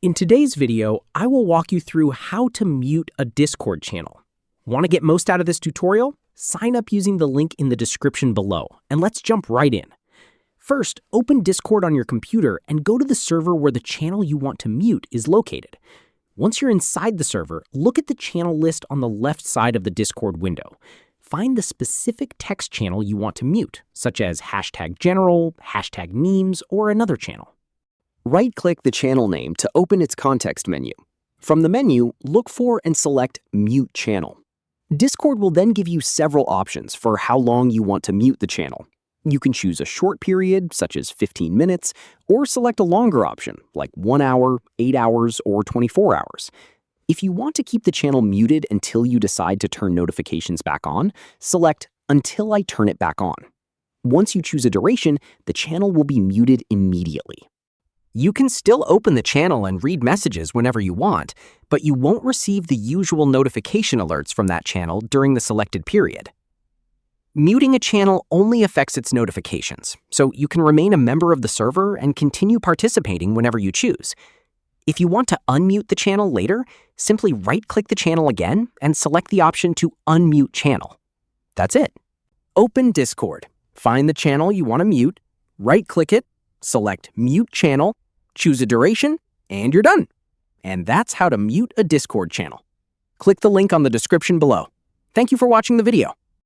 In today's video, I will walk you through how to mute a Discord channel. Want to get most out of this tutorial? Sign up using the link in the description below, and let's jump right in. First, open Discord on your computer and go to the server where the channel you want to mute is located. Once you're inside the server, look at the channel list on the left side of the Discord window. Find the specific text channel you want to mute, such as #general, #memes, or another channel. Right-click the channel name to open its context menu. From the menu, look for and select Mute Channel. Discord will then give you several options for how long you want to mute the channel. You can choose a short period, such as 15 minutes, or select a longer option, like 1 hour, 8 hours, or 24 hours. If you want to keep the channel muted until you decide to turn notifications back on, select Until I Turn It Back On. Once you choose a duration, the channel will be muted immediately. You can still open the channel and read messages whenever you want, but you won't receive the usual notification alerts from that channel during the selected period. Muting a channel only affects its notifications, so you can remain a member of the server and continue participating whenever you choose. If you want to unmute the channel later, simply right-click the channel again and select the option to Unmute Channel. That's it. Open Discord, find the channel you want to mute, right-click it, select Mute Channel, choose a duration, and you're done. And that's how to mute a Discord channel. Click the link on the description below. Thank you for watching the video.